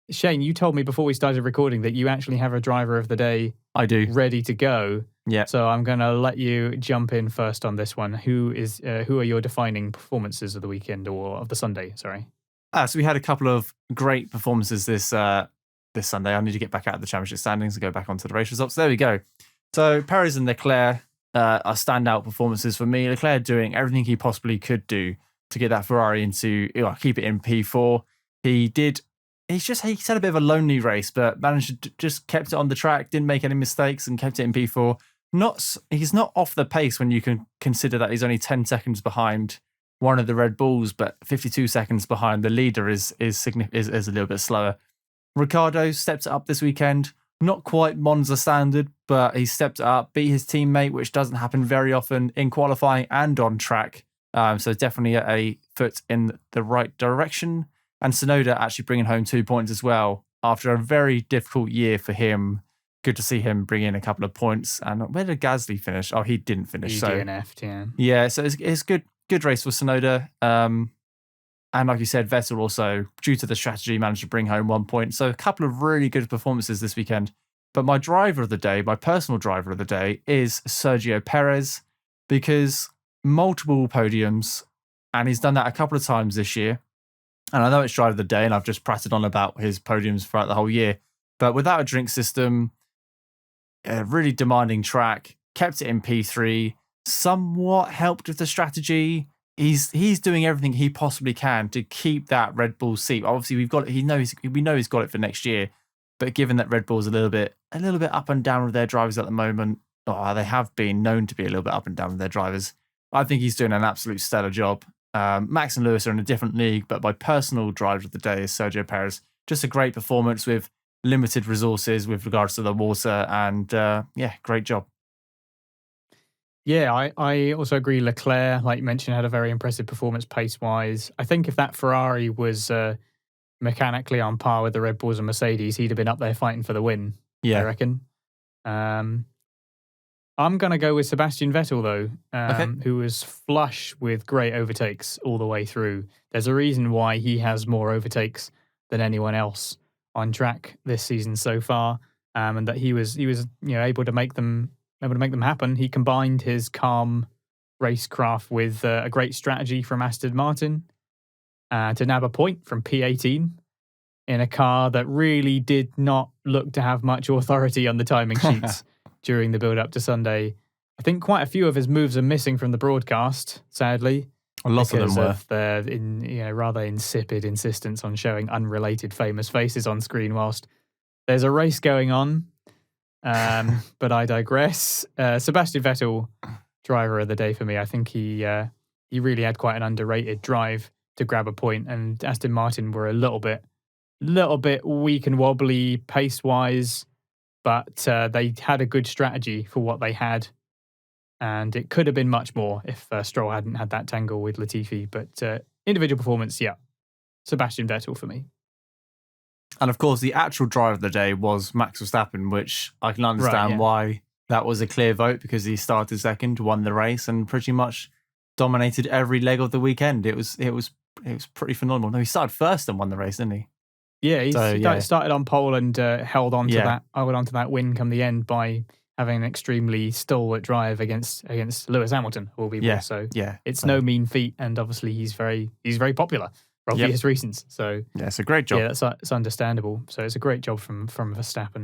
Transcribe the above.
Shane, you told me before we started recording that you actually have a driver of the day I do. ready to go. Yeah. So I'm going to let you jump in first on this one. Who are your defining performances of the weekend or of the Sunday? Sorry. So we had a couple of great performances this Sunday. I need to get back out of the championship standings and go back onto the race results. There we go. So Perez and Leclerc are standout performances for me. Leclerc doing everything he possibly could do to get that Ferrari into, keep it in P4. He had a bit of a lonely race, but managed to just kept it on the track, didn't make any mistakes, and kept it in P4. He's not off the pace when you can consider that he's only 10 seconds behind one of the Red Bulls, but 52 seconds behind the leader is a little bit slower. Ricciardo stepped it up this weekend. Not quite Monza standard, but he stepped it up, beat his teammate, which doesn't happen very often in qualifying and on track. So definitely a foot in the right direction. And Tsunoda actually bringing home 2 points as well after a very difficult year for him. Good to see him bring in a couple of points. And where did Gasly finish? Oh, he didn't finish. He DNF'd, yeah. Yeah, so it's good race for Tsunoda. And like you said, Vettel also, due to the strategy, managed to bring home 1 point. So a couple of really good performances this weekend. But my driver of the day, my personal driver of the day, is Sergio Perez, because multiple podiums, and he's done that a couple of times this year. And I know it's driver of the day, and I've just pratted on about his podiums throughout the whole year. But without a drink system, a really demanding track, kept it in P3, somewhat helped with the strategy. He's doing everything he possibly can to keep that Red Bull seat. Obviously, we know he's got it for next year. But given that Red Bull's a little bit up and down with their drivers at the moment, they have been known to be a little bit up and down with their drivers. I think he's doing an absolute stellar job. Max and Lewis are in a different league, but my personal driver of the day is Sergio Perez. Just a great performance with limited resources with regards to the water, and great job. Yeah, I also agree. Leclerc, like you mentioned, had a very impressive performance pace-wise. I think if that Ferrari was mechanically on par with the Red Bulls and Mercedes, he'd have been up there fighting for the win, I reckon. I'm going to go with Sebastian Vettel, though, who was flush with great overtakes all the way through. There's a reason why he has more overtakes than anyone else on track this season so far, and that he was able to make them happen. He combined his calm racecraft with a great strategy from Aston Martin to nab a point from P18 in a car that really did not look to have much authority on the timing sheets during the build-up to Sunday. I think quite a few of his moves are missing from the broadcast, sadly. A lot of them were. Because of their rather insipid insistence on showing unrelated famous faces on screen whilst there's a race going on. But I digress. Sebastian Vettel, driver of the day for me. I think he really had quite an underrated drive to grab a point, and Aston Martin were a little bit weak and wobbly pace-wise, but they had a good strategy for what they had, and it could have been much more if Stroll hadn't had that tangle with Latifi. But individual performance, Sebastian Vettel for me. And of course, the actual driver of the day was Maxwell Steppen, which I can understand why that was a clear vote, because he started second, won the race, and pretty much dominated every leg of the weekend. It was pretty phenomenal. No, he started first and won the race, didn't he? Yeah, he started on pole and held on to that win come the end by having an extremely stalwart drive against Lewis Hamilton, will be more. So it's no mean feat, and obviously he's very popular for obvious reasons. So it's a great job. Yeah, that's understandable. So it's a great job from Verstappen.